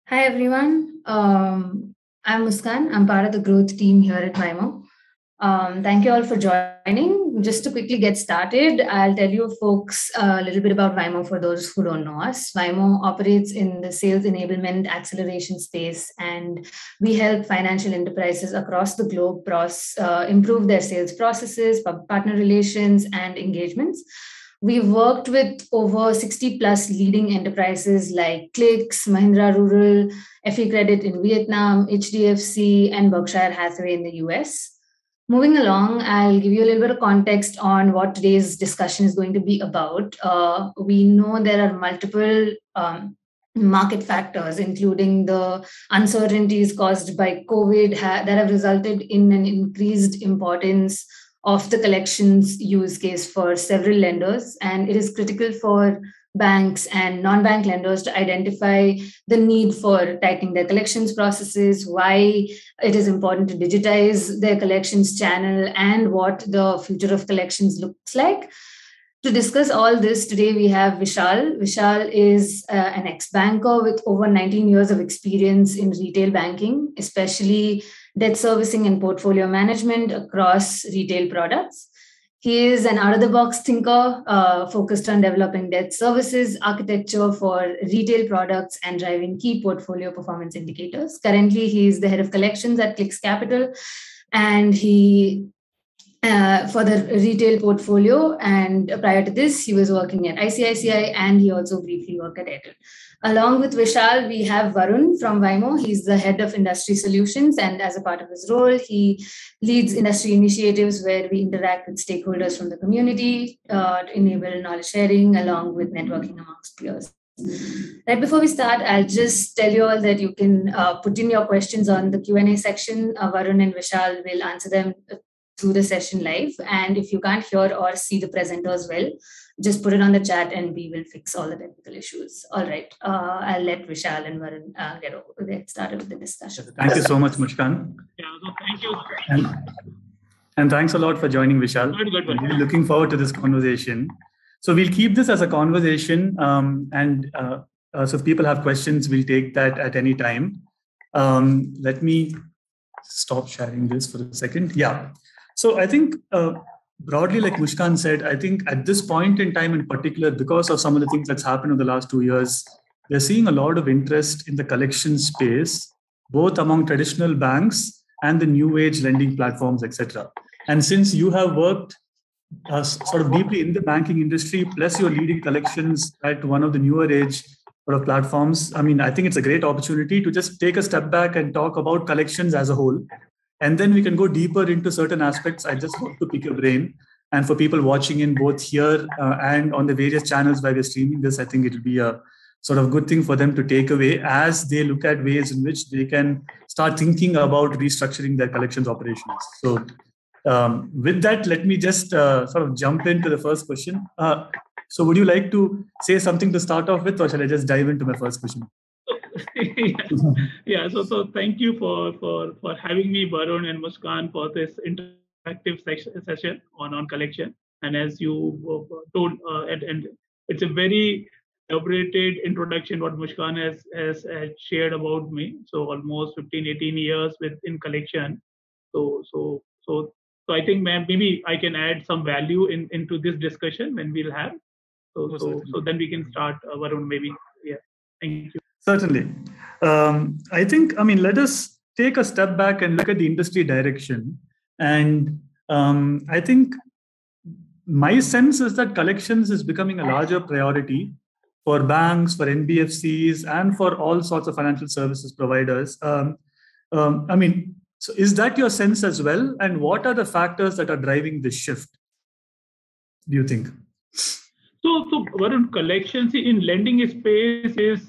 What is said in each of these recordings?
Hi everyone. I'm Muskan. I'm part of the growth team here at Vimo. Thank you all for joining. Just to quickly get started, I'll tell you folks a little bit about Vimo for those who don't know us. Vimo operates in the sales enablement acceleration space, and we help financial enterprises across the globe improve their sales processes, partner relations, and engagements. We've worked with over 60 plus leading enterprises like Clix, Mahindra Rural, FE Credit in Vietnam, HDFC, and Berkshire Hathaway in the US. Moving along, I'll give you a little bit of context on what today's discussion is going to be about. We know there are multiple market factors, including the uncertainties caused by COVID, that have resulted in an increased importance of the collections use case for several lenders. And it is critical for banks and non-bank lenders to identify the need for tightening their collections processes, why it is important to digitize their collections channel, and what the future of collections looks like. To discuss all this, today we have Vishal. Vishal is an ex-banker with over 19 years of experience in retail banking, especially debt servicing and portfolio management across retail products. He is an out-of-the-box thinker focused on developing debt services, architecture for retail products, and driving key portfolio performance indicators. Currently, he is the head of collections at Clix Capital, and he for the retail portfolio. And prior to this, he was working at ICICI, and he also briefly worked at Airtel. Along with Vishal, we have Varun from Vimo. He's the head of industry solutions, and as a part of his role, he leads industry initiatives where we interact with stakeholders from the community to enable knowledge sharing along with networking amongst peers. Right before we start, I'll just tell you all that you can put in your questions on the Q&A section. Varun and Vishal will answer them through the session live. And if you can't hear or see the presenters well, just put it on the chat and we will fix all the technical issues. All right. I'll let Vishal and Varun get started with the discussion. Thank you so much, Mushkan. Yeah, so thank you. And thanks a lot for joining, Vishal. Good. I'm really looking forward to this conversation. So we'll keep this as a conversation, so if people have questions, we'll take that at any time. Let me stop sharing this for a second. Yeah. So I think broadly, like Mushkan said, I think at this point in time in particular, because of some of the things that's happened in the last 2 years, we're seeing a lot of interest in the collection space, both among traditional banks and the new age lending platforms, etc. And since you have worked sort of deeply in the banking industry, plus you're leading collections at one of the newer age sort of platforms, I mean, I think it's a great opportunity to just take a step back and talk about collections as a whole. And then we can go deeper into certain aspects. I just want to pick your brain. And for people watching in both here and on the various channels where we're streaming this, I think it'll be a sort of good thing for them to take away as they look at ways in which they can start thinking about restructuring their collections operations. So with that, let me just sort of jump into the first question. So would you like to say something to start off with, or shall I just dive into my first question? Yeah. So thank you for having me, Varun and Muskan, for this interactive session on collection. And as you told, and it's a very elaborated introduction what Muskan has shared about me. So almost 15-18 years in collection. So I think maybe I can add some value into this discussion when we'll have. So then we can start, Varun, maybe. Yeah. Thank you. Certainly. I think, let us take a step back and look at the industry direction. And I think my sense is that collections is becoming a larger priority for banks, for NBFCs, and for all sorts of financial services providers. So is that your sense as well? And what are the factors that are driving this shift, do you think? So Varun, collections in lending space is,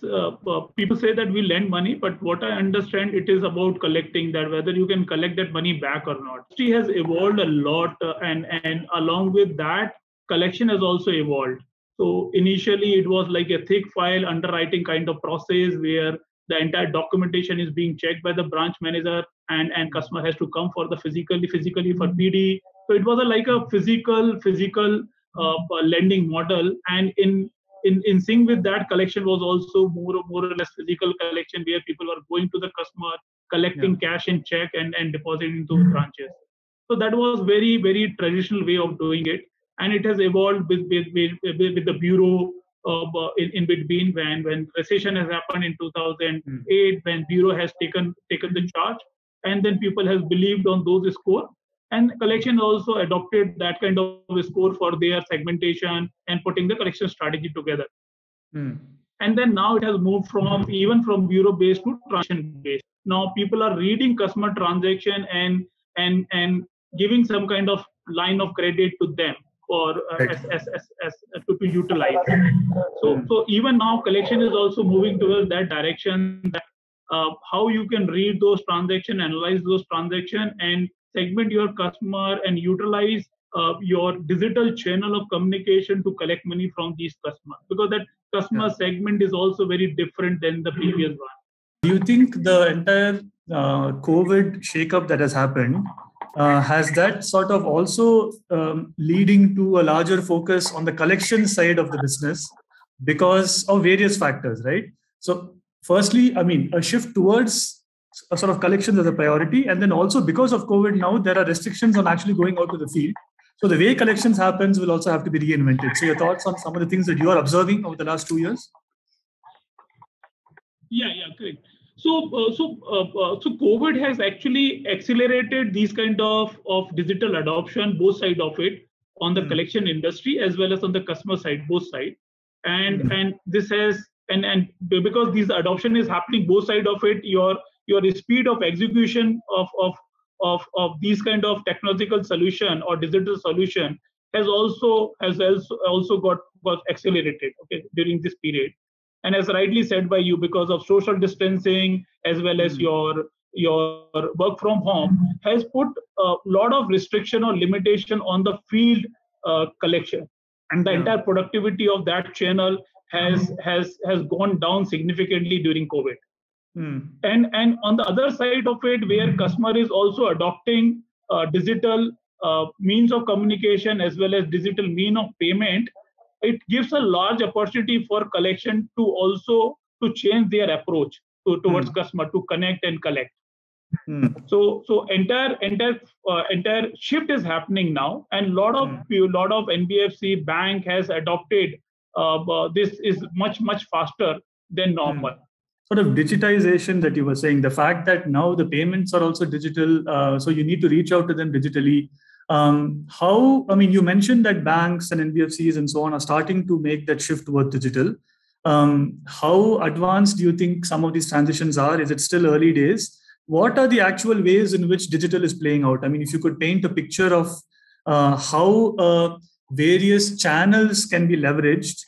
people say that we lend money, but what I understand, it is about collecting that, whether you can collect that money back or not. It has evolved a lot, and along with that, collection has also evolved. So initially, it was like a thick file underwriting kind of process where the entire documentation is being checked by the branch manager, and customer has to come for the physically for PD. So it was like a physical lending model, and in in sync with that, collection was also more or less physical collection, where people were going to the customer, collecting cash in check and depositing into branches. So that was very traditional way of doing it, and it has evolved with the bureau in between, when recession has happened in 2008, when bureau has taken the charge, and then people has believed on those score, and collection also adopted that kind of score for their segmentation and putting the collection strategy together. And then now it has moved from even from bureau based to transaction based. Now people are reading customer transaction and giving some kind of line of credit to them for to utilize. So even now collection is also moving towards that direction, that how you can read those transactions, analyze those transactions, and segment your customer and utilize your digital channel of communication to collect money from these customers, because that customer segment is also very different than the previous one. Do you think the entire COVID shakeup that has happened, has that sort of also leading to a larger focus on the collection side of the business because of various factors, right? So firstly, I mean, a shift towards a sort of collections as a priority, and then also because of COVID now, there are restrictions on actually going out to the field. So the way collections happens will also have to be reinvented. So your thoughts on some of the things that you are observing over the last 2 years? Yeah, correct. So COVID has actually accelerated these kind of digital adoption, both side of it, on the collection industry as well as on the customer side, both side. And this has and because this adoption is happening both side of it, your speed of execution of these kind of technological solution or digital solution has also got accelerated, okay, during this period. And as rightly said by you, because of social distancing as well as your work from home has put a lot of restriction or limitation on the field collection, and the entire productivity of that channel has gone down significantly during COVID. And on the other side of it, where customer is also adopting digital means of communication as well as digital mean of payment, it gives a large opportunity for collection to also to change their approach towards customer, to connect and collect. So entire shift is happening now, and lot of NBFC bank has adopted this is much faster than normal. Sort of digitization that you were saying, the fact that now the payments are also digital, so you need to reach out to them digitally. How, I mean, you mentioned that banks and NBFCs and so on are starting to make that shift towards digital. How advanced do you think some of these transitions are? Is it still early days? What are the actual ways in which digital is playing out? I mean, if you could paint a picture of how various channels can be leveraged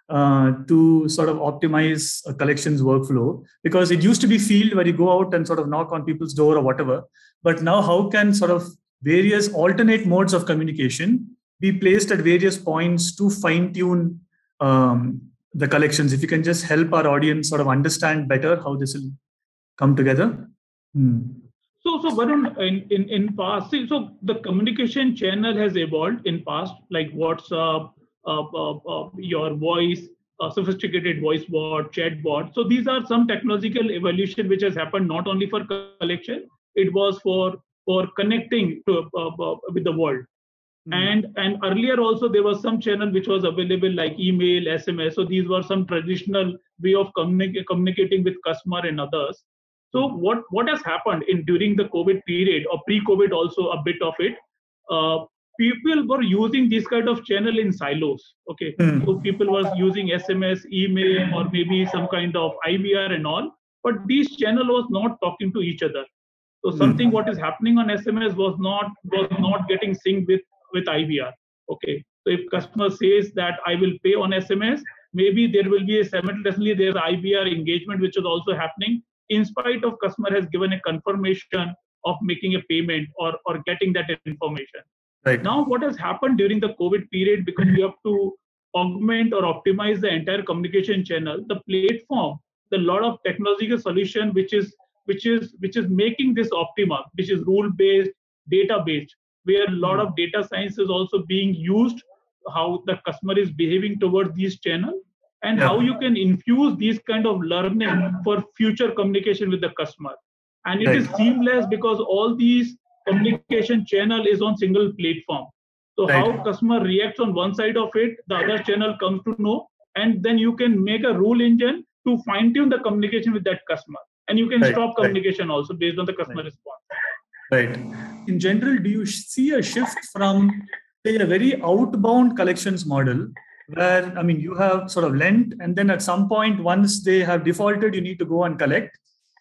to sort of optimize a collections workflow, because it used to be field where you go out and sort of knock on people's door or whatever, but now how can sort of various alternate modes of communication be placed at various points to fine tune the collections? If you can just help our audience sort of understand better how this will come together. So Varun, in past, so the communication channel has evolved in past, like WhatsApp, your voice, sophisticated voice bot, chat bot. So these are some technological evolution which has happened not only for collection, it was for connecting to, with the world. And earlier also there was some channel which was available like email, SMS. So these were some traditional way of communicating with customer and others. So what has happened during the COVID period or pre-COVID also a bit of it, people were using this kind of channel in silos. Okay, so people were using SMS, email, or maybe some kind of IVR and all, but this channel was not talking to each other. So something what is happening on SMS was not getting synced with IVR. Okay, so if customer says that I will pay on SMS, maybe there will be simultaneously there's IVR engagement which is also happening, in spite of customer has given a confirmation of making a payment or getting that information. Right. Now, what has happened during the COVID period, because we have to augment or optimize the entire communication channel, the platform, the lot of technological solution which is making this optimal, which is rule-based, data-based, where a lot of data science is also being used, how the customer is behaving towards these channels. and how you can infuse these kind of learning for future communication with the customer. And it is seamless because all these communication channel is on single platform. So how customer reacts on one side of it, the other channel comes to know, and then you can make a rule engine to fine tune the communication with that customer. And you can stop communication also based on the customer response. Right. In general, do you see a shift from, say, a very outbound collections model where, I mean, you have sort of lent, and then at some point, once they have defaulted, you need to go and collect,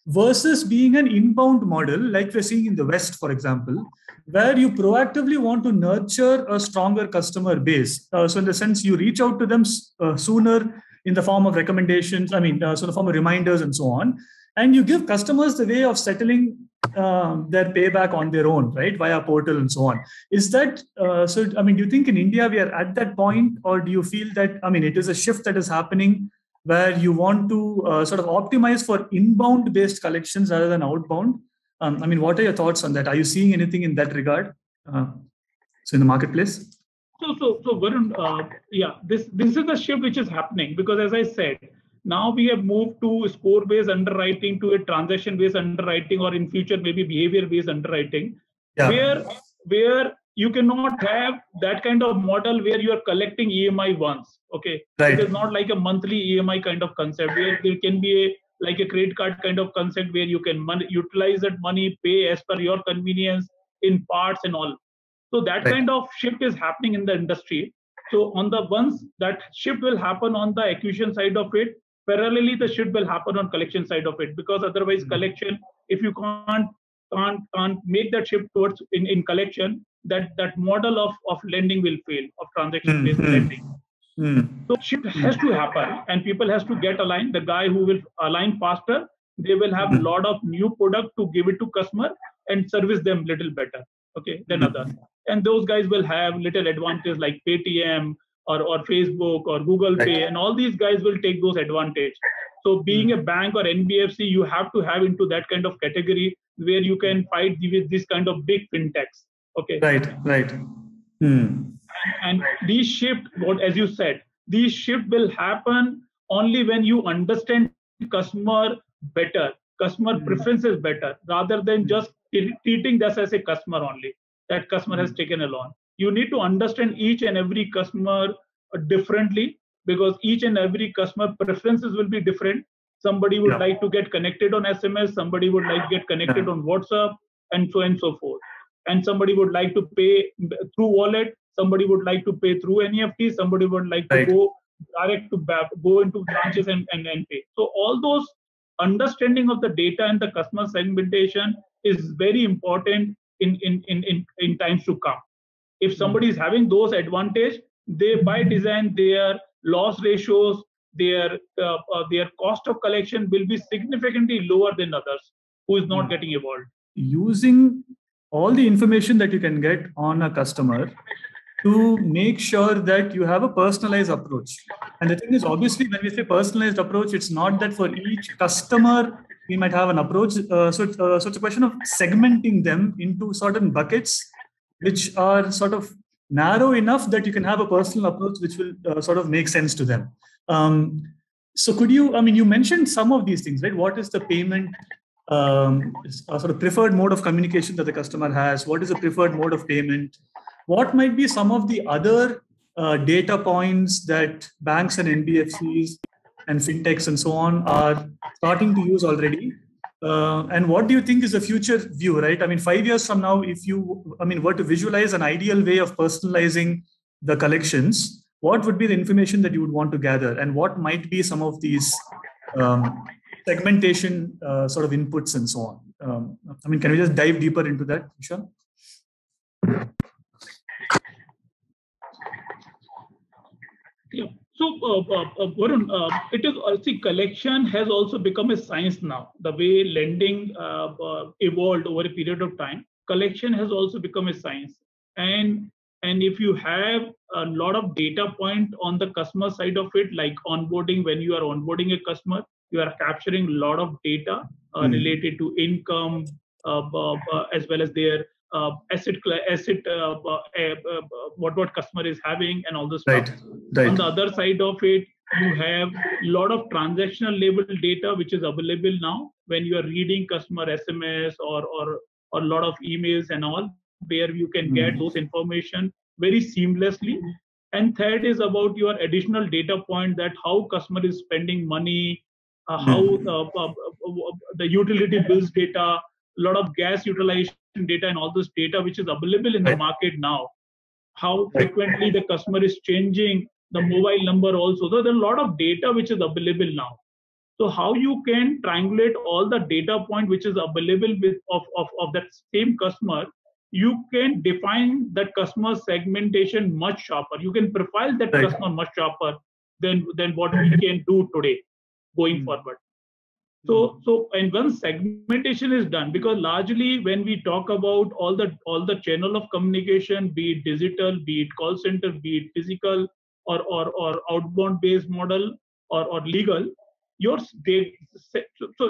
versus being an inbound model, like we're seeing in the West, for example, where you proactively want to nurture a stronger customer base. So in the sense, you reach out to them sooner in the form of recommendations, so in the form of reminders and so on. And you give customers the way of settling their payback on their own, right, via portal and so on. Is that, do you think in India we are at that point, or do you feel that, it is a shift that is happening where you want to sort of optimize for inbound based collections rather than outbound? What are your thoughts on that? Are you seeing anything in that regard? In the marketplace? So Varun, this is the shift which is happening, because as I said, now we have moved to score-based underwriting to a transaction-based underwriting, or in future maybe behavior-based underwriting, where you cannot have that kind of model where you are collecting EMI once. Okay, it is not like a monthly EMI kind of concept where there can be like a credit card kind of concept where you can utilize that money, pay as per your convenience in parts and all. So that kind of shift is happening in the industry. So on the once that shift will happen on the acquisition side of it, parallelly the shift will happen on collection side of it, because otherwise collection, if you can't make that shift towards in collection, that model of lending will fail, of transaction based lending. So shift has to happen, and people has to get aligned. The guy who will align faster, they will have a lot of new product to give it to customer and service them little better, okay, than others. And those guys will have little advantage like Paytm or Facebook or Google Pay, and all these guys will take those advantage. So being a bank or NBFC, you have to have into that kind of category where you can fight with this kind of big fintechs. Okay. Right. And these shift, as you said, these shift will happen only when you understand customer better, customer preferences better, rather than just treating this as a customer only. That customer has taken a loan. You need to understand each and every customer differently, because each and every customer preferences will be different. Somebody would like to get connected on SMS, somebody would like to get connected on WhatsApp, and so on and so forth. And somebody would like to pay through wallet, somebody would like to pay through NEFT, somebody would like to go direct to go into branches and pay. So all those understanding of the data and the customer segmentation is very important in times to come. If somebody is having those advantage, they by design their loss ratios, their cost of collection will be significantly lower than others who is not getting involved. Using all the information that you can get on a customer to make sure that you have a personalized approach. And the thing is, obviously, when we say personalized approach, it's not that for each customer we might have an approach. So it's a question of segmenting them into certain buckets, which are sort of narrow enough that you can have a personal approach which will sort of make sense to them. So could you, you mentioned some of these things, right? What is the payment sort of preferred mode of communication that the customer has? What is the preferred mode of payment? What might be some of the other data points that banks and NBFCs and fintechs and so on are starting to use already? And what do you think is the future view, right? 5 years from now, if you, were to visualize an ideal way of personalizing the collections, what would be the information that you would want to gather? And what might be some of these segmentation sort of inputs and so on? Can we just dive deeper into that, Vishal? Yeah. So, Varun, it is collection has also become a science now. The way lending evolved over a period of time, collection has also become a science. And if you have a lot of data point on the customer side of it, like onboarding, when you are onboarding a customer, you are capturing a lot of data related to income, as well as their asset, what customer is having, and all this stuff. On the other side of it, You have a lot of transactional level data which is available now when you are reading customer SMS or a lot of emails and all, where you can get those information very seamlessly. And third is about your additional data point, that how customer is spending money, how the utility bills data, a lot of gas utilization data, and all this data which is available in the market now. How frequently the customer is changing the mobile number also. So there are a lot of data which is available now. So how you can triangulate all the data point which is available of that same customer, you can define that customer segmentation much sharper. You can profile that customer much sharper than what we can do today going forward. So and once segmentation is done, because largely when we talk about all the channel of communication, be it digital, be it call center, be it physical or outbound based model or legal, your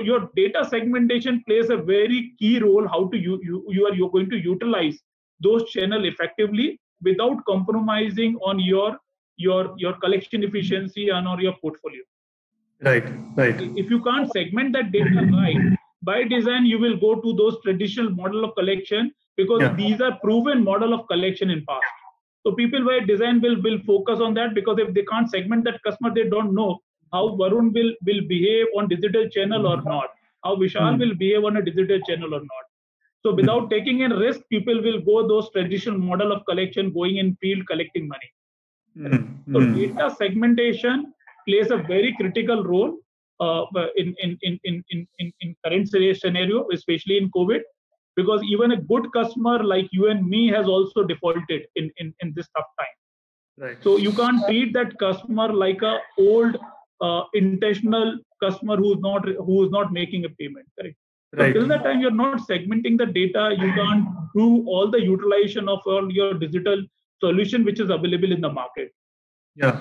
your data segmentation plays a very key role. How to you're going to utilize those channel effectively without compromising on your collection efficiency and or your portfolio. Right. If you can't segment that data right, by design you will go to those traditional model of collection, because these are proven model of collection in past. So people by design will focus on that, because if they can't segment that customer, they don't know how Varun will behave on digital channel or not, how Vishal will behave on a digital channel or not. So without taking a risk, people will go those traditional model of collection, going in field collecting money. So data segmentation plays a very critical role in current scenario, especially in COVID, because even a good customer like you and me has also defaulted in this tough time. Right. So you can't treat that customer like a old intentional customer who's not making a payment. Correct. So till the time you're not segmenting the data, you can't do all the utilization of all your digital solution which is available in the market. Yeah.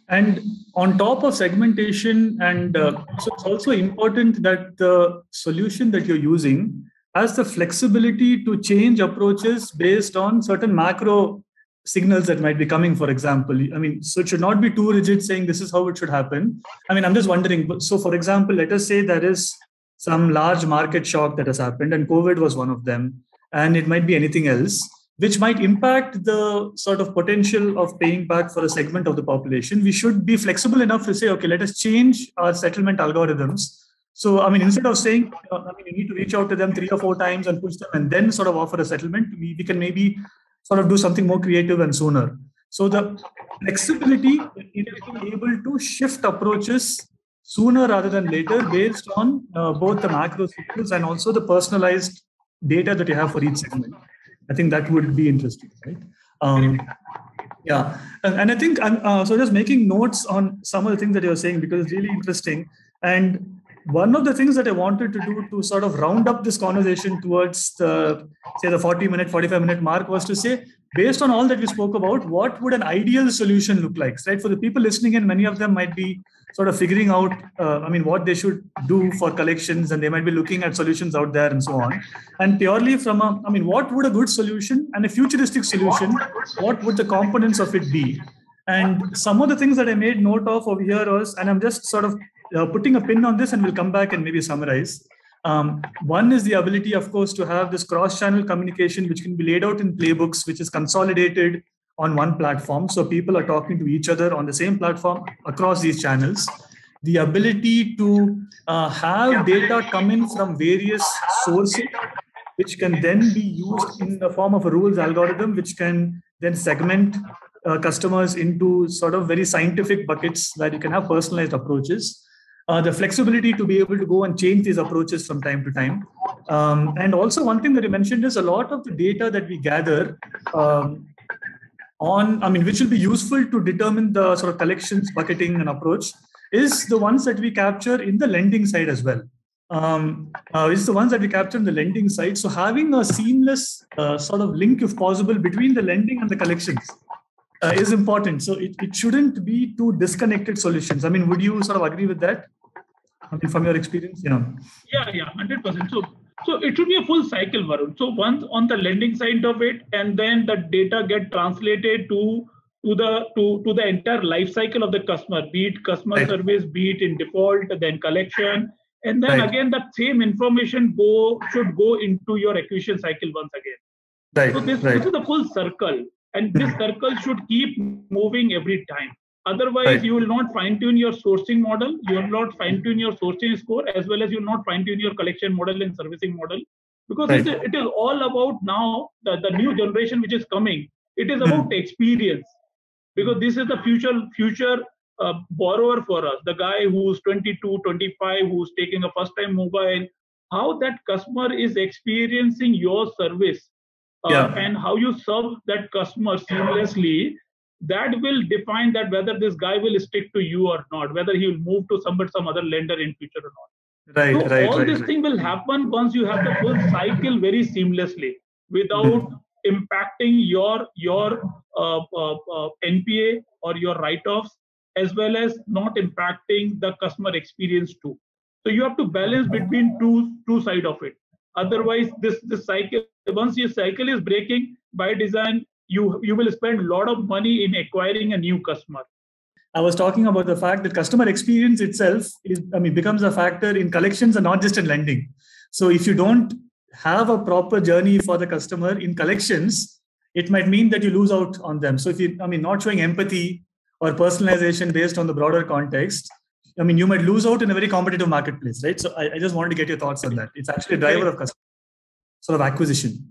And on top of segmentation, and so it's also important that the solution that you're using has the flexibility to change approaches based on certain macro signals that might be coming, for example. I mean, so it should not be too rigid saying this is how it should happen. I mean, I'm just wondering, so for example, let us say there is some large market shock that has happened, and COVID was one of them, and it might be anything else, which might impact the sort of potential of paying back for a segment of the population. We should be flexible enough to say, okay, let us change our settlement algorithms. So, I mean, instead of saying, you need to reach out to them 3 or 4 times and push them and then sort of offer a settlement, we can maybe sort of do something more creative and sooner. So the flexibility in being able to shift approaches sooner rather than later based on both the macro signals and also the personalized data that you have for each segment. I think that would be interesting, right? Yeah, and I think I'm so just making notes on some of the things that you're saying, because it's really interesting. And one of the things that I wanted to do to sort of round up this conversation towards the 40-minute, 45-minute mark was to say, based on all that we spoke about, what would an ideal solution look like, right? For the people listening in, many of them might be sort of figuring out, what they should do for collections, and they might be looking at solutions out there and so on. And purely from what would a good solution and a futuristic solution, what would the components of it be? And some of the things that I made note of over here was, and I'm just sort of putting a pin on this, and we'll come back and maybe summarize. One is the ability, of course, to have this cross-channel communication, which can be laid out in playbooks, which is consolidated on one platform. So people are talking to each other on the same platform across these channels. The ability to have data come in from various sources, which can then be used in the form of a rules algorithm, which can then segment customers into sort of very scientific buckets where you can have personalized approaches. The flexibility to be able to go and change these approaches from time to time. And also one thing that you mentioned is a lot of the data that we gather which will be useful to determine the sort of collections, bucketing and approach, is the ones that we capture in the lending side as well. It's the ones that we capture in the lending side. So having a seamless sort of link, if possible, between the lending and the collections is important. So it shouldn't be two disconnected solutions. I mean, would you sort of agree with that? I mean, from your experience? Yeah, 100%. So it should be a full cycle, Varun. So once on the lending side of it, and then the data get translated to to the entire life cycle of the customer, be it customer service, be it in default, then collection, and then again that same information should go into your acquisition cycle once again. So this is the full circle, and this circle should keep moving every time. Otherwise, you will not fine-tune your sourcing model, you will not fine-tune your sourcing score, as well as you will not fine-tune your collection model and servicing model. Because it is all about now, the new generation which is coming, it is about experience. Because this is the future borrower for us, the guy who's 22, 25, who's taking a first-time mobile, how that customer is experiencing your service and how you serve that customer seamlessly, that will define that whether this guy will stick to you or not, whether he will move to some other lender in future or not. All this thing will happen once you have the full cycle very seamlessly without impacting your NPA or your write-offs, as well as not impacting the customer experience too. So you have to balance between two sides of it. Otherwise, this cycle, once your cycle is breaking by design, you will spend a lot of money in acquiring a new customer. I was talking about the fact that customer experience itself becomes a factor in collections and not just in lending. So if you don't have a proper journey for the customer in collections, it might mean that you lose out on them. So if you, not showing empathy or personalization based on the broader context, you might lose out in a very competitive marketplace, right? So I just wanted to get your thoughts on that. It's actually a driver of customer sort of acquisition.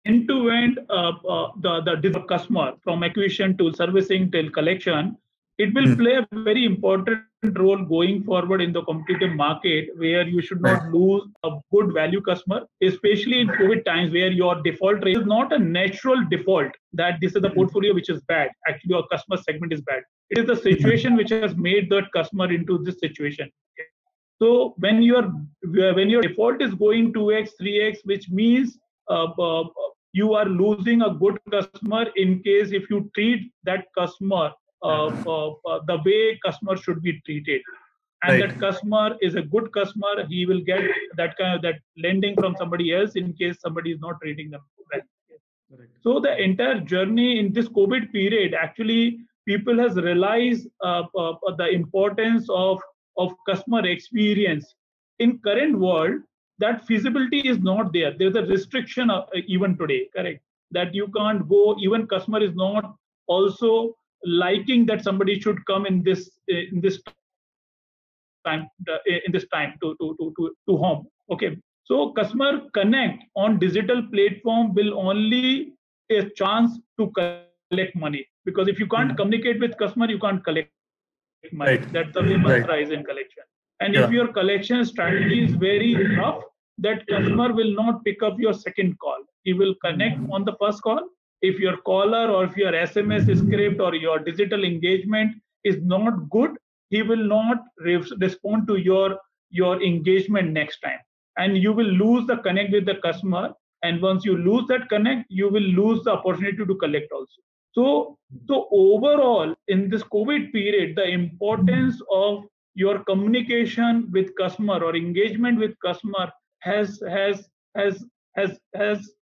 End-to-end, the customer from acquisition to servicing till collection, it will play a very important role going forward in the competitive market, where you should not lose a good value customer, especially in COVID times where your default rate is not a natural default, that this is the portfolio which is bad. Actually, your customer segment is bad. It is the situation which has made that customer into this situation. So when your default is going 2x, 3x, which means you are losing a good customer in case if you treat that customer the way customer should be treated, and that customer is a good customer, he will get that lending from somebody else in case somebody is not treating them well. So the entire journey in this COVID period, actually people has realized the importance of customer experience. In current world, that feasibility is not there. There's a restriction even today, correct? That you can't go, even customer is not also liking that somebody should come in this time to home. Okay, so customer connect on digital platform will only a chance to collect money, because if you can't communicate with customer, you can't collect money. That's the way mantra is in collection. And if your collection strategy is very rough, that customer will not pick up your second call. He will connect on the first call. If your caller or if your SMS script or your digital engagement is not good, he will not respond to your engagement next time. And you will lose the connect with the customer. And once you lose that connect, you will lose the opportunity to collect also. So overall, in this COVID period, the importance of your communication with customer or engagement with customer has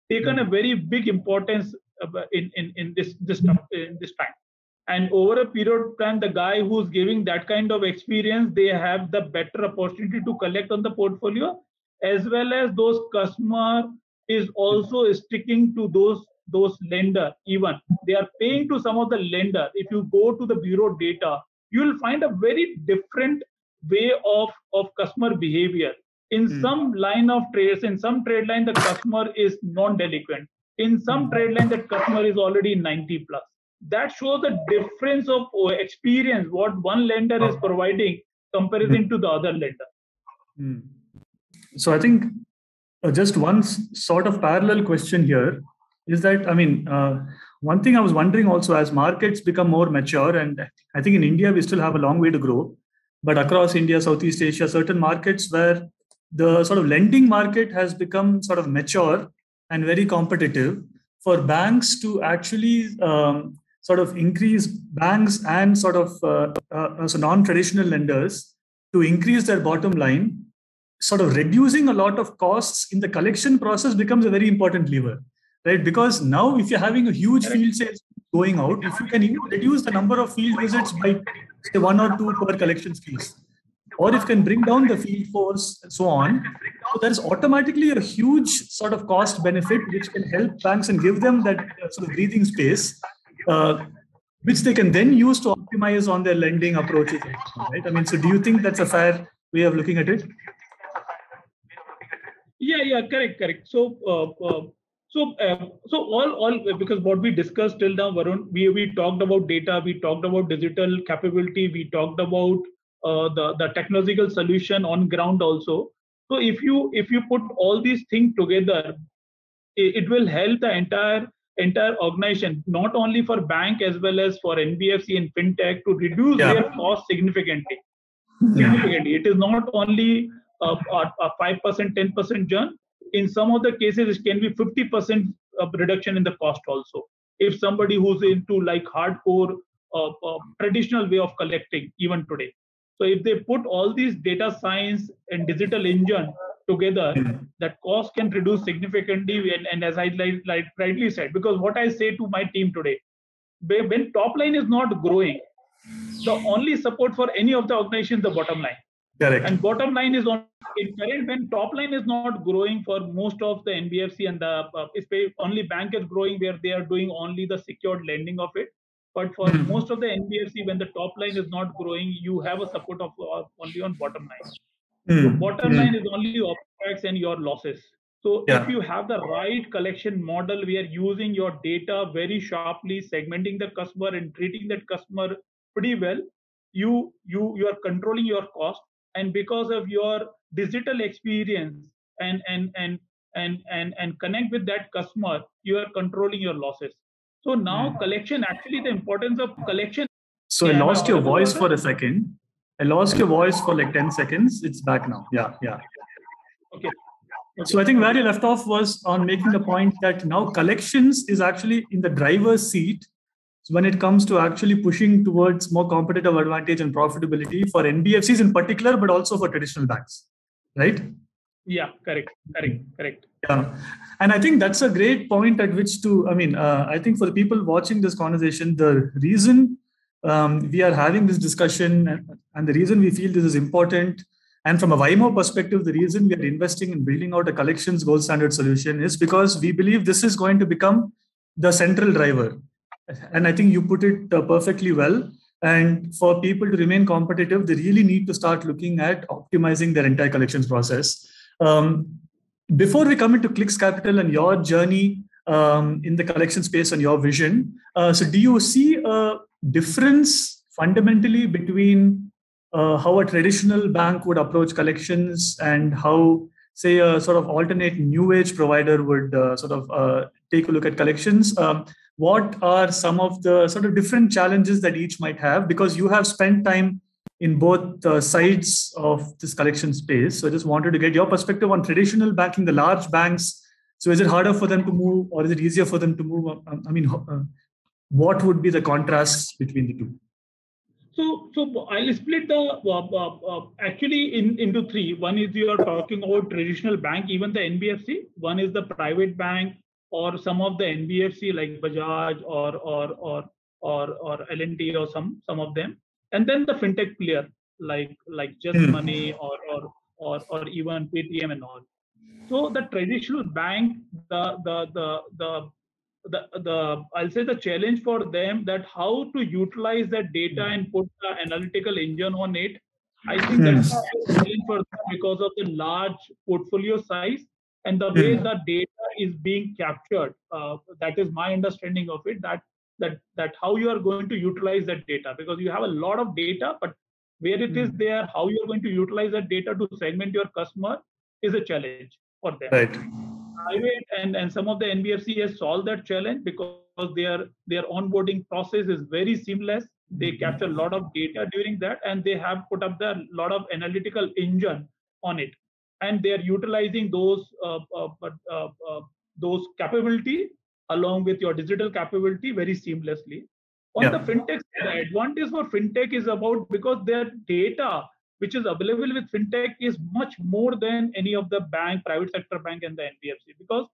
taken a very big importance in this time. And over a period of time, the guy who's giving that kind of experience, they have the better opportunity to collect on the portfolio, as well as those customer is also sticking to those lender. Even they are paying to some of the lender. If you go to the bureau data, you will find a very different way of customer behavior. In some line of trades, in some trade line, the customer is non-delinquent. In some trade line, the customer is already 90 plus. That shows the difference of experience, what one lender is providing comparison to the other lender. So I think just one sort of parallel question here is that, one thing I was wondering also, as markets become more mature, and I think in India, we still have a long way to grow, but across India, Southeast Asia, certain markets where the sort of lending market has become sort of mature and very competitive, for banks to actually sort of increase, banks and sort of so non-traditional lenders to increase their bottom line, sort of reducing a lot of costs in the collection process becomes a very important lever, right? Because now if you're having a huge field sales, going out, if you can even reduce the number of field visits by say 1 or 2 per collections case, or if you can bring down the field force and so on, so there is automatically a huge sort of cost benefit which can help banks and give them that sort of breathing space, which they can then use to optimize on their lending approaches, right? I mean, so do you think that's a fair way of looking at it? Yeah, correct. So all because what we discussed till now, Varun, we talked about data, we talked about digital capability, we talked about the technological solution on ground also. So if you put all these things together, it will help the entire organization, not only for bank as well as for NBFC and fintech, to reduce their cost significantly. Significantly. It is not only a 5%, 10% jump. In some of the cases, it can be 50% of reduction in the cost also. If somebody who's into like hardcore traditional way of collecting even today. So if they put all these data science and digital engine together, that cost can reduce significantly. And as I like rightly said, because what I say to my team today, when top line is not growing, the only support for any of the organization is the bottom line. Correct. And bottom line is on in current when top line is not growing for most of the NBFC and the only bank is growing where they are doing only the secured lending of it. But for most of the NBFC, when the top line is not growing, you have a support of only on bottom line. Your bottom line is only OpEx and your losses. So if you have the right collection model, we are using your data very sharply, segmenting the customer and treating that customer pretty well. You are controlling your cost, and because of your digital experience and connect with that customer, you are controlling your losses. So now collection, actually the importance of collection. So I lost your voice for a second. I lost your voice for like 10 seconds. It's back now. Yeah. Okay. So I think where you left off was on making the point that now collections is actually in the driver's seat when it comes to actually pushing towards more competitive advantage and profitability for NBFCs in particular, but also for traditional banks, right? Yeah, correct. Yeah. And I think that's a great point at which to, I think for the people watching this conversation, the reason we are having this discussion and the reason we feel this is important, and from a Waymo perspective, the reason we are investing in building out a collections gold standard solution is because we believe this is going to become the central driver. And I think you put it perfectly well. And for people to remain competitive, they really need to start looking at optimizing their entire collections process. Before we come into Clix Capital and your journey in the collection space and your vision, so do you see a difference fundamentally between how a traditional bank would approach collections and how, say, a sort of alternate new age provider would take a look at collections? What are some of the sort of different challenges that each might have? Because you have spent time in both sides of this collection space. So I just wanted to get your perspective on traditional banking, the large banks. So is it harder for them to move or is it easier for them to move? What would be the contrasts between the two? So I'll split the actually into three. One is you are talking about traditional bank, even the NBFC. One is the private bank or some of the NBFC like Bajaj or L&T or some of them, and then the fintech player like Just Money or even Paytm and all. So the traditional bank, the I'll say the challenge for them that how to utilize that data and put the analytical engine on it. I think that's a challenge for them because of the large portfolio size and the way the data is being captured. That is my understanding of it. That how you are going to utilize that data, because you have a lot of data, but where it is there, how you are going to utilize that data to segment your customer is a challenge for them. Right. Private and some of the NBFC has solved that challenge because their onboarding process is very seamless. They capture a lot of data during that, and they have put up the lot of analytical engine on it, and they are utilizing those capability along with your digital capability very seamlessly. On the fintech, the advantage for fintech is about because their data which is available with fintech is much more than any of the bank, private sector bank, and the NBFC, because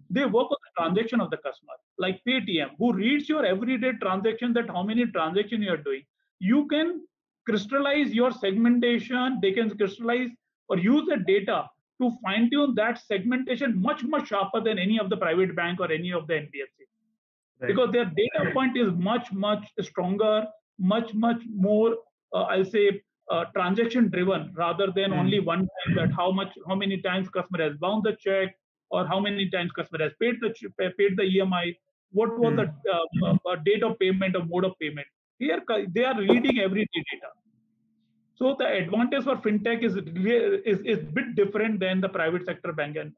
they work on the transaction of the customer, like Paytm, who reads your everyday transaction, that how many transactions you are doing. You can crystallize your segmentation. They can crystallize or use the data to fine tune that segmentation much sharper than any of the private bank or any of the NBFC. Right. Because their data point is much stronger, much more, I'll say, transaction driven, rather than only one time, that how many times customer has bound the check, or how many times customer has paid the EMI, what was the date of payment or mode of payment. Here they are reading everyday data. So the advantage for fintech is bit different than the private sector bank and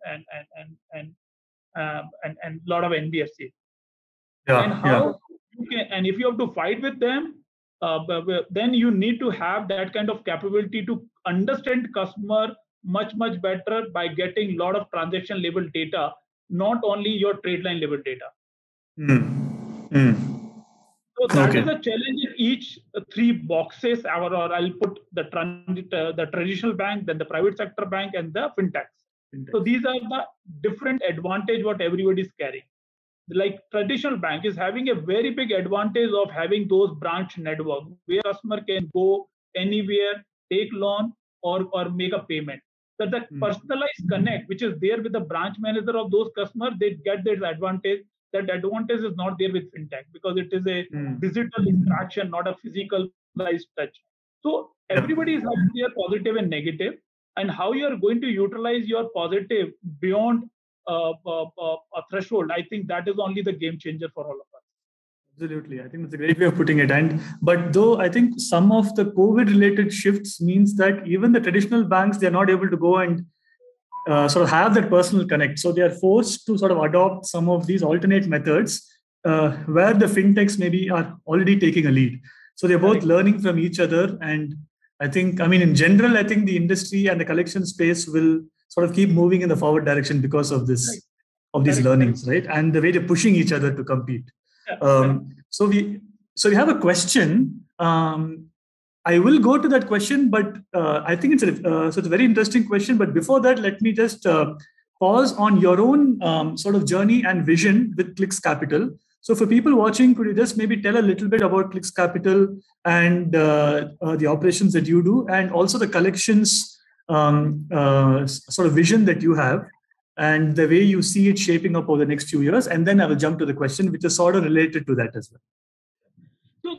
lot of NBFC. And how you can, and if you have to fight with them, then you need to have that kind of capability to understand customer much better by getting a lot of transaction level data, not only your trade line level data. So that is a challenge in each three boxes. Or I'll put the traditional bank, then the private sector bank, and the fintechs. So these are the different advantage what everybody is carrying. Like traditional bank is having a very big advantage of having those branch network where customer can go anywhere, take loan, or make a payment. So the personalized connect, which is there with the branch manager of those customers, they get this advantage. That advantage is not there with fintech, because it is a digital interaction, not a physicalized touch. So everybody is having their positive and negative, and how you are going to utilize your positive beyond a threshold, I think that is only the game changer for all of us. Absolutely. I think that's a great way of putting it. But though I think some of the COVID related shifts means that even the traditional banks, they're not able to go and sort of have that personal connect. So they are forced to sort of adopt some of these alternate methods where the fintechs maybe are already taking a lead. So they're both learning from each other. And in general, I think the industry and the collection space will sort of keep moving in the forward direction because of this, of these learnings, right? And the way they're pushing each other to compete. So we have a question. I will go to that question, but I think it's a very interesting question. But before that, let me just pause on your own sort of journey and vision with Clix Capital. So for people watching, could you just maybe tell a little bit about Clix Capital and the operations that you do, and also the collections sort of vision that you have, and the way you see it shaping up over the next few years? And then I will jump to the question, which is sort of related to that as well.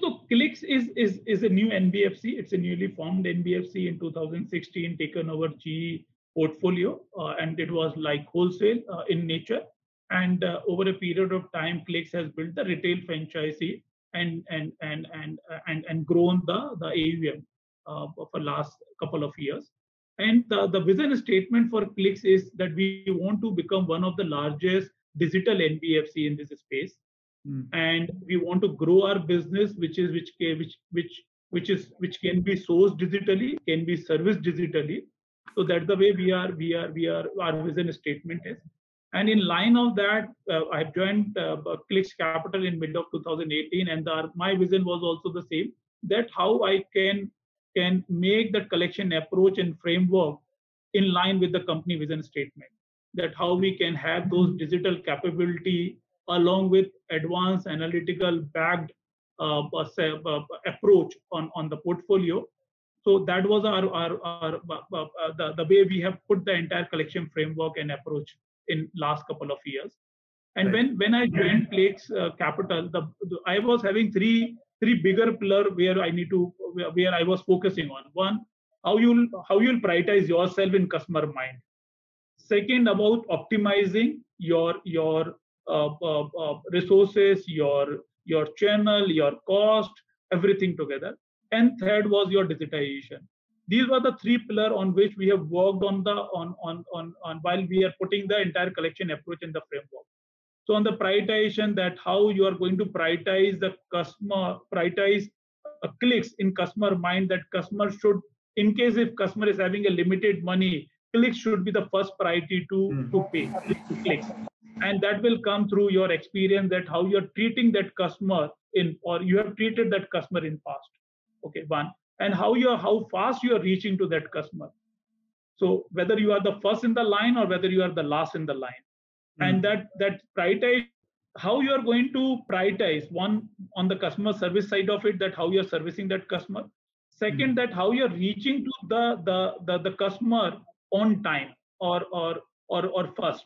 So Clix is a new NBFC. It's a newly formed NBFC in 2016, taken over GE portfolio, and it was like wholesale in nature. And over a period of time, Clix has built the retail franchisee and grown the AUM for last couple of years. And the vision statement for Clix is that we want to become one of the largest digital NBFC in this space. And we want to grow our business, which can be sourced digitally, can be serviced digitally. So that's the way our vision statement is. And in line of that, I joined Clix Capital in mid of 2018, and my vision was also the same, that how I can make the collection approach and framework in line with the company vision statement. That how we can have those digital capability along with advanced analytical backed approach on the portfolio. So that was the way we have put the entire collection framework and approach in last couple of years. And when I joined Clix Capital, I was having three bigger pillars where I was focusing on. One, how you'll prioritize yourself in customer mind. Second, about optimizing your resources, your channel, your cost, everything together. And third was your digitization. These were the three pillars on which we have worked on while we are putting the entire collection approach in the framework. So on the prioritization, that how you are going to prioritize the customer, prioritize Clix in customer mind, that customer should, in case if customer is having a limited money, Clix should be the first priority to pay to Clix. And that will come through your experience, that how you're treating that customer or you have treated that customer in past. Okay, one. and how fast you are reaching to that customer. So whether you are the first in the line or whether you are the last in the line, and that prioritize, how you are going to prioritize, one, on the customer service side of it, that how you are servicing that customer. Second, that how you are reaching to the customer on time, or first.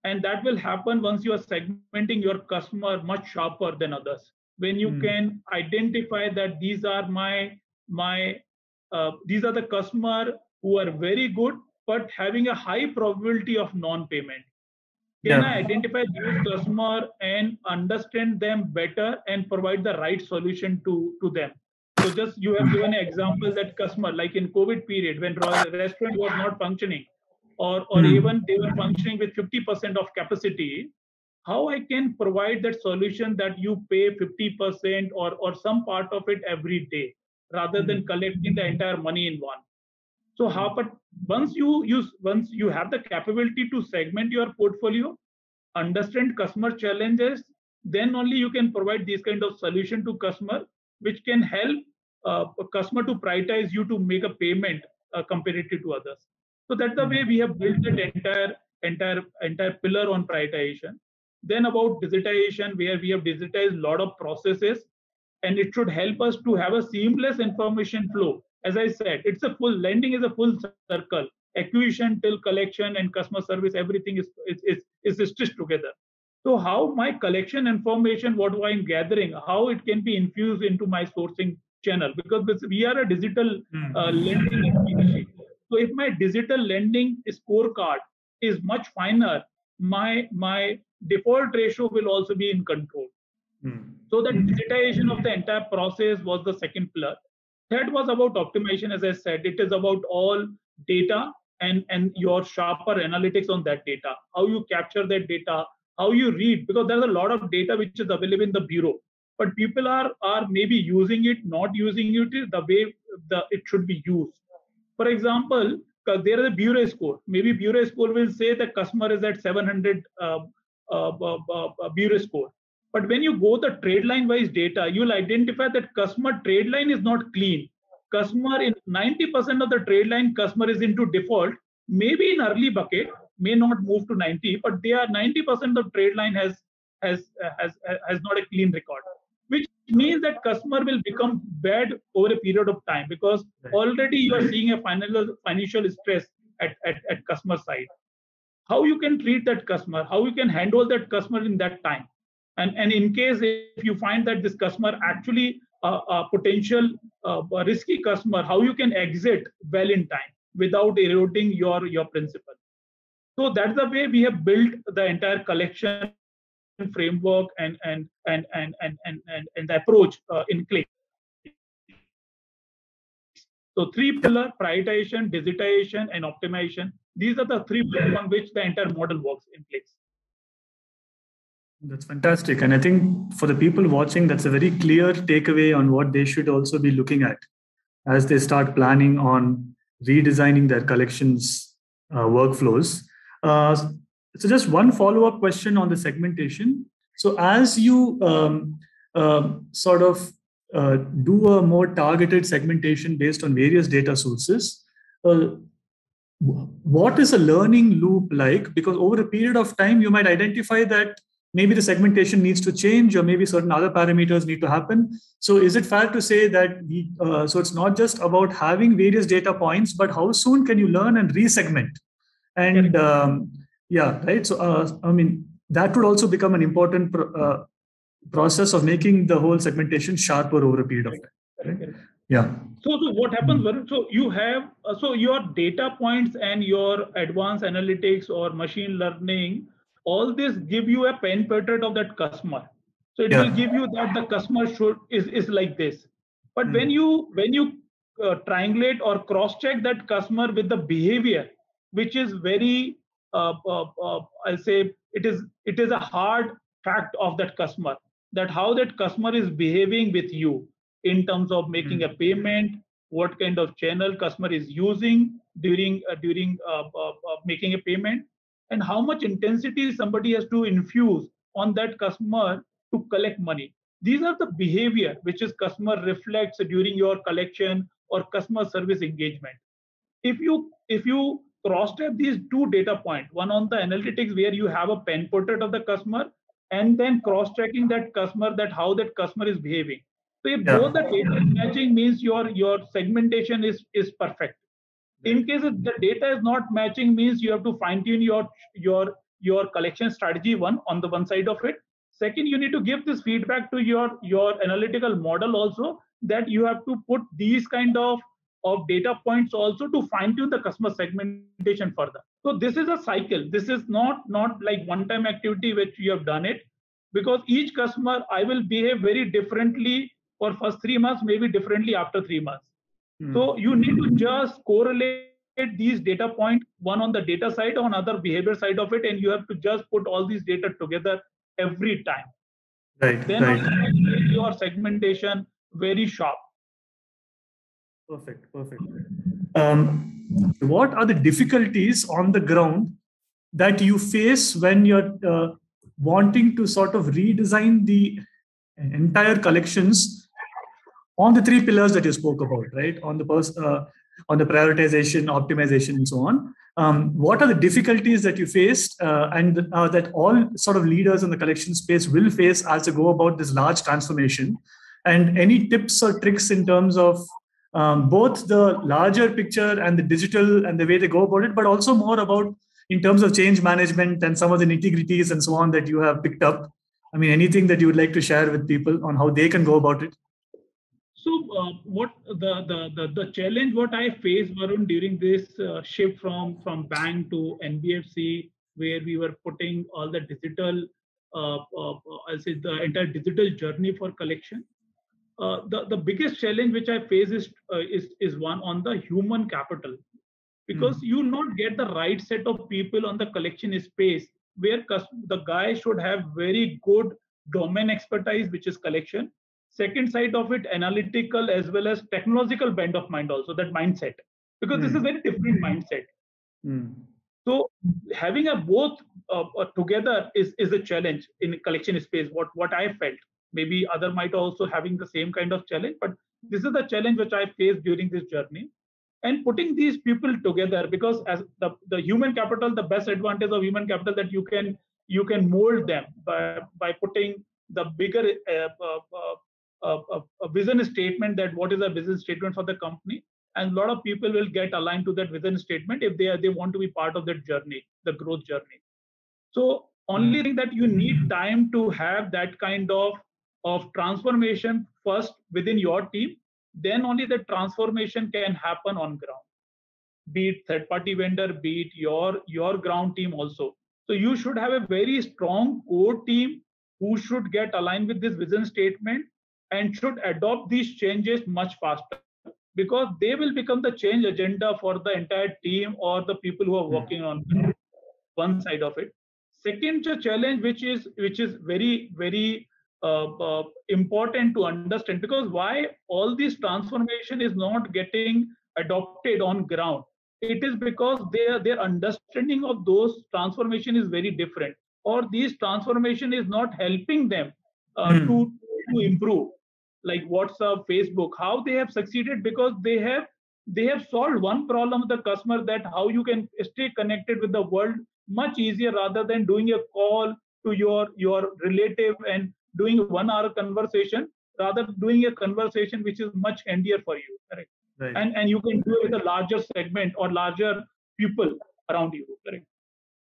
And that will happen once you are segmenting your customer much sharper than others, when you can identify that these are the customer who are very good but having a high probability of non-payment. Can I identify those customer and understand them better and provide the right solution to them? So just you have given an example that customer, like in COVID period when restaurant was not functioning, or even they were functioning with 50% of capacity, how I can provide that solution that you pay 50% or some part of it every day, rather than collecting the entire money in one. So how, but once you have the capability to segment your portfolio, understand customer challenges, then only you can provide this kind of solution to customer, which can help a customer to prioritize you to make a payment comparative to others. So that's the way we have built that entire pillar on prioritization. Then about digitization, where we have digitized a lot of processes, and it should help us to have a seamless information flow. As I said, it's a full lending is a full circle, acquisition till collection and customer service, everything is stitched together. So how my collection information, what I'm gathering, how it can be infused into my sourcing channel, because we are a digital lending NBFC. So if my digital lending scorecard is much finer, my default ratio will also be in control. So the digitization of the entire process was the second pillar. Third was about optimization. As I said, it is about all data and your sharper analytics on that data. How you capture that data, how you read, because there's a lot of data which is available in the bureau, but people are maybe using it, not using it the way it should be used. For example, there is a bureau score. Maybe bureau score will say the customer is at 700 bureau score. But when you go the trade line wise data, you'll identify that customer trade line is not clean. Customer in 90% of the trade line, customer is into default. Maybe in early bucket, may not move to 90, but they are 90% of trade line has not a clean record, which means that customer will become bad over a period of time, because already you are seeing a financial stress at customer side. How you can treat that customer, how you can handle that customer in that time. And in case if you find that this customer actually a potential risky customer, how you can exit well in time without eroding your principal. So that's the way we have built the entire collection framework and the approach in Clix. So three pillar: prioritization, digitization, and optimization. These are the three pillars on which the entire model works in Clix. That's fantastic. And I think for the people watching, that's a very clear takeaway on what they should also be looking at as they start planning on redesigning their collections workflows. So just one follow-up question on the segmentation. So as you sort of do a more targeted segmentation based on various data sources, what is a learning loop like? Because over a period of time, you might identify that maybe the segmentation needs to change, or maybe certain other parameters need to happen. So is it fair to say that so it's not just about having various data points, but how soon can you learn and resegment? And yeah, right. So I mean, that would also become an important process of making the whole segmentation sharper over a period of time. Right? Yeah. So what happens, Varun? So you have so your data points and your advanced analytics or machine learning, all this give you a pen portrait of that customer. So it will give you that the customer is like this. But when you triangulate or cross check that customer with the behavior, which is very I'll say it is a hard fact of that customer, that how that customer is behaving with you in terms of making a payment, what kind of channel customer is using during making a payment, and how much intensity somebody has to infuse on that customer to collect money. These are the behavior which is customer reflects during your collection or customer service engagement. If you cross-step these two data points, one on the analytics where you have a pen portrait of the customer, and then cross-checking that customer, that how that customer is behaving. So if both the data is matching, means your segmentation is perfect. In case if the data is not matching, means you have to fine tune your collection strategy, one on the one side of it. Second, you need to give this feedback to your analytical model also, that you have to put these kind of data points also to fine tune the customer segmentation further. So this is a cycle. This is not like one time activity which you have done it, because each customer I will behave very differently for first 3 months, maybe differently after 3 months. So you need to just correlate these data points, one on the data side, on other behavior side of it, and you have to just put all these data together every time. Right, Then right. your segmentation very sharp. Perfect, perfect. What are the difficulties on the ground that you face when you're wanting to sort of redesign the entire collections on the three pillars that you spoke about, right? On the prioritization, optimization, and so on. What are the difficulties that you faced, and that all sort of leaders in the collection space will face as they go about this large transformation? And any tips or tricks in terms of both the larger picture and the digital and the way they go about it, but also more about in terms of change management and some of the nitty-gritties and so on that you have picked up. I mean, anything that you would like to share with people on how they can go about it? So what the challenge what I faced, Varun, during this shift from bank to NBFC, where we were putting all the digital, I'll say the entire digital journey for collection. The biggest challenge which I face is one on the human capital, because you not get the right set of people on the collection space, where the guy should have very good domain expertise, which is collection. Second side of it, analytical as well as technological bent of mind also, that mindset, because this is very different mindset. So having a both together is a challenge in collection space. What I felt, maybe other might also having the same kind of challenge, but this is the challenge which I faced during this journey. And putting these people together, because as the human capital, the best advantage of human capital, that you can mold them by putting the bigger vision statement, that what is a vision statement for the company, and a lot of people will get aligned to that vision statement if they want to be part of that journey, the growth journey. So only thing that you need time to have that kind of transformation first within your team, then only the transformation can happen on ground, be it third party vendor, be it your ground team also. So you should have a very strong core team who should get aligned with this vision statement and should adopt these changes much faster, because they will become the change agenda for the entire team or the people who are working on one side of it. Second challenge, which is very important to understand, because why all this transformation is not getting adopted on ground. It is because their understanding of those transformation is very different, or these transformation is not helping them to improve. Like WhatsApp, Facebook, how they have succeeded, because they have solved one problem of the customer, that how you can stay connected with the world much easier, rather than doing a call to your relative and doing a 1 hour conversation, rather doing a conversation which is much handier for you, correct? Right. And you can do it with a larger segment or larger people around you, correct?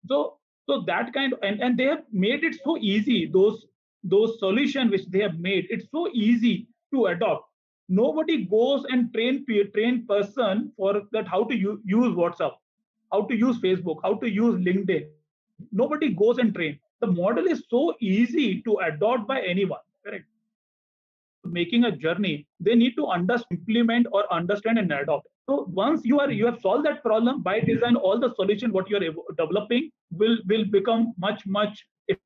So that kind of, and they have made it so easy, those solutions which they have made, it's so easy to adopt. Nobody goes and train person for that, how to use WhatsApp, how to use Facebook, how to use LinkedIn. Nobody goes and train. The model is so easy to adopt by anyone, correct? Making a journey, they need to understand, implement, or understand and adopt. So once you have solved that problem by design, all the solution what you are developing will become much effective.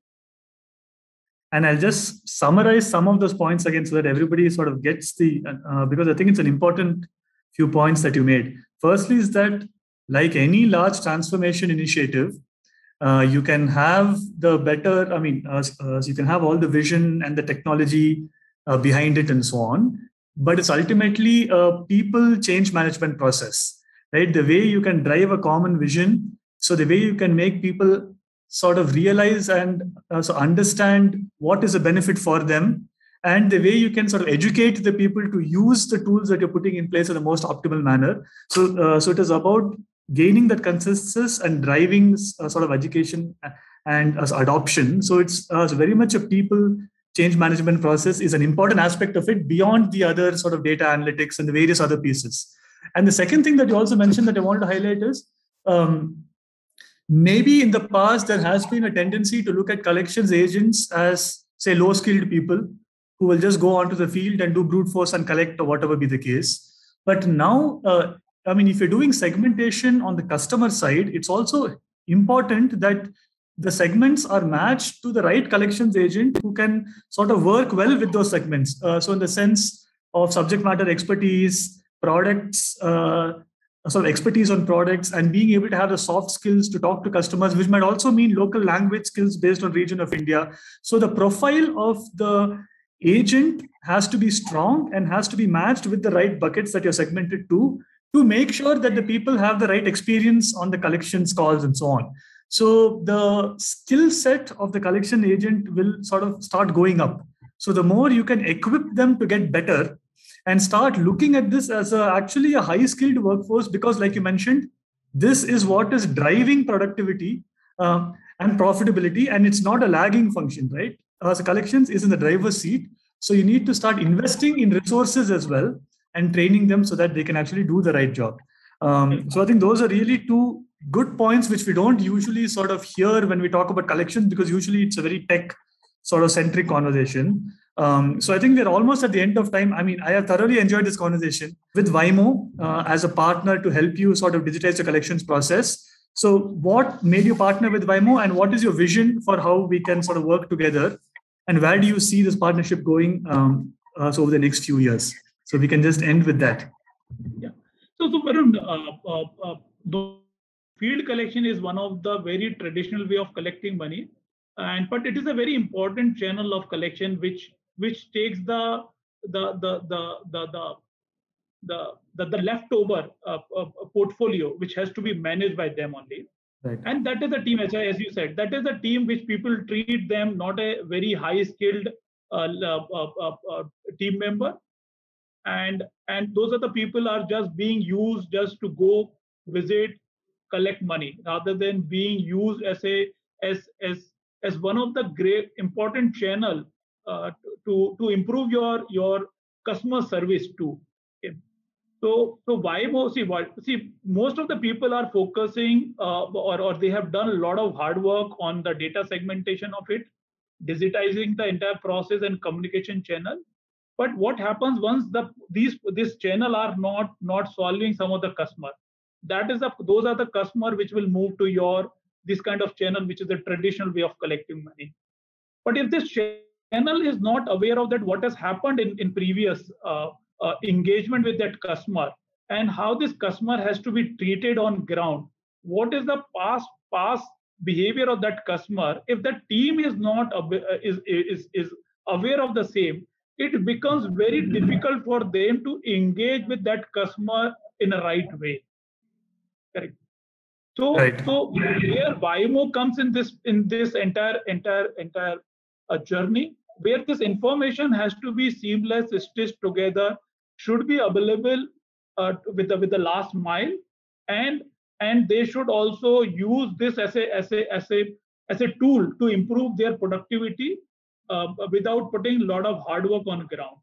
And I'll just summarize some of those points again so that everybody sort of gets because I think it's an important few points that you made. Firstly is that, like any large transformation initiative, you can have the better, you can have all the vision and the technology behind it and so on. but it's ultimately a people change management process, right? The way you can drive a common vision, so the way you can make people sort of realize and so understand what is a benefit for them, and the way you can sort of educate the people to use the tools that you're putting in place in the most optimal manner. So it is about gaining that consensus and driving sort of education and adoption. So it's very much a people change management process is an important aspect of it beyond the other sort of data analytics and the various other pieces. And the second thing that you also mentioned that I wanted to highlight is maybe in the past there has been a tendency to look at collections agents as, say, low skilled people who will just go onto the field and do brute force and collect or whatever be the case. But now, I mean, if you're doing segmentation on the customer side, it's also important that the segments are matched to the right collections agent who can sort of work well with those segments. So in the sense of subject matter expertise, products, sort of expertise on products, and being able to have the soft skills to talk to customers, which might also mean local language skills based on region of India. So the profile of the agent has to be strong and has to be matched with the right buckets that you're segmented to make sure that the people have the right experience on the collections calls and so on. So the skill set of the collection agent will sort of start going up. So the more you can equip them to get better and start looking at this as actually a high skilled workforce, because like you mentioned, this is what is driving productivity and profitability, and it's not a lagging function, right? So collections is in the driver's seat. So you need to start investing in resources as well and training them so that they can actually do the right job. So I think those are really two good points which we don't usually sort of hear when we talk about collections, because usually it's a very tech sort of centric conversation. So I think we're almost at the end of time. I mean, I have thoroughly enjoyed this conversation with Vimo as a partner to help you sort of digitize the collections process. So what made you partner with Vimo, and what is your vision for how we can sort of work together? And where do you see this partnership going so over the next few years? So we can just end with that. Yeah. So Varun, the field collection is one of the very traditional way of collecting money, and but it is a very important channel of collection which takes the leftover portfolio which has to be managed by them only. Right. And that is a team, as you said, that is a team which people treat them not a very high skilled team member, and those are the people are just being used just to go visit, collect money, rather than being used as a as one of the great important channel to improve your customer service too. Okay. So why most see most of the people are focusing or they have done a lot of hard work on the data segmentation of it, digitizing the entire process and communication channel. But what happens once this channel are not solving some of the customer? That is those are the customer which will move to your this kind of channel, which is a traditional way of collecting money. But if this channel is not aware of that, what has happened in previous engagement with that customer, and how this customer has to be treated on ground, what is the past behavior of that customer? If the team is not is aware of the same, it becomes very difficult for them to engage with that customer in a right way. Correct. So, Right. so where Vimo comes in this entire journey, where this information has to be seamless, stitched together, should be available with the last mile, and they should also use this as a tool to improve their productivity without putting a lot of hard work on ground.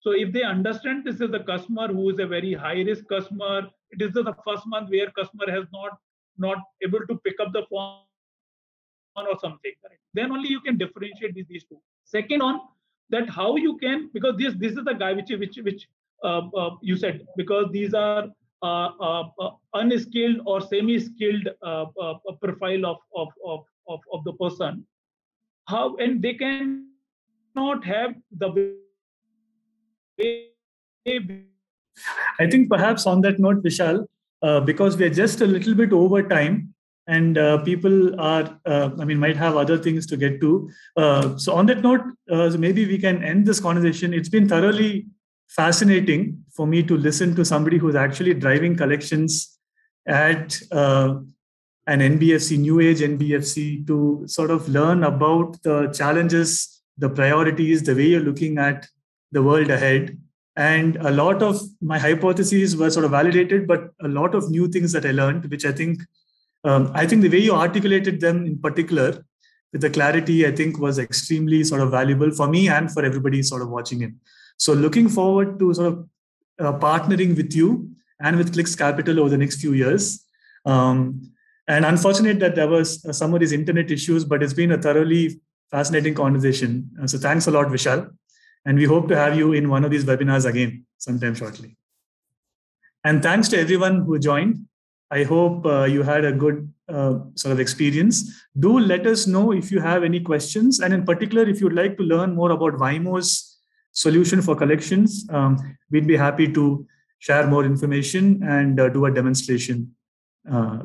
So if they understand this is a customer who is a very high risk customer, it is the first month where customer has not able to pick up the phone or something, correct? Then only you can differentiate these two. Second on that, how you can, because this is the guy which you said, because these are unskilled or semi-skilled profile of the person. How, and they cannot have the way I think perhaps on that note, Vishal, because we are just a little bit over time, and people are, I mean, might have other things to get to. So on that note, so maybe we can end this conversation. It's been thoroughly fascinating for me to listen to somebody who's actually driving collections at an NBFC, new age NBFC, to sort of learn about the challenges, the priorities, the way you're looking at the world ahead. And a lot of my hypotheses were sort of validated, but a lot of new things that I learned, which I think the way you articulated them in particular, with the clarity, I think was extremely sort of valuable for me and for everybody sort of watching it. So looking forward to sort of partnering with you and with Clix Capital over the next few years. And unfortunate that there was some of these internet issues, but it's been a thoroughly fascinating conversation. So thanks a lot, Vishal. And we hope to have you in one of these webinars again sometime shortly. And thanks to everyone who joined. I hope you had a good sort of experience. Do let us know if you have any questions. And in particular, if you'd like to learn more about Waymo's solution for collections, we'd be happy to share more information and do a demonstration.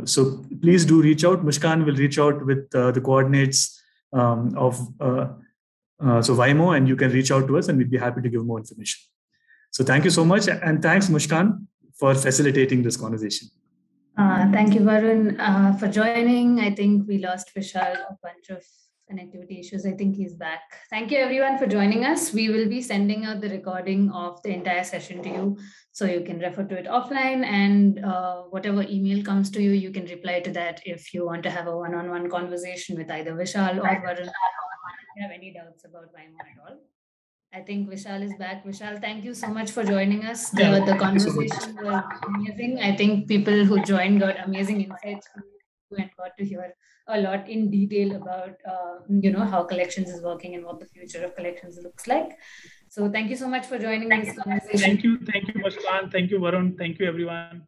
So please do reach out. Muskan will reach out with the coordinates of Waymo, and you can reach out to us and we'd be happy to give more information. So thank you so much. And thanks, Muskan, for facilitating this conversation. Thank you, Varun, for joining. I think we lost Vishal, a bunch of connectivity issues. I think he's back. Thank you, everyone, for joining us. We will be sending out the recording of the entire session to you, so you can refer to it offline. And whatever email comes to you, you can reply to that if you want to have a one-on-one conversation with either Vishal or Varun. If you have any doubts about Waymo at all. I think Vishal is back. Vishal, thank you so much for joining us. The conversation was amazing. I think people who joined got amazing insights from you and got to hear a lot in detail about how collections is working and what the future of collections looks like. So thank you so much for joining this conversation. Thank you, Muskan. Thank you, Varun. Thank you, everyone.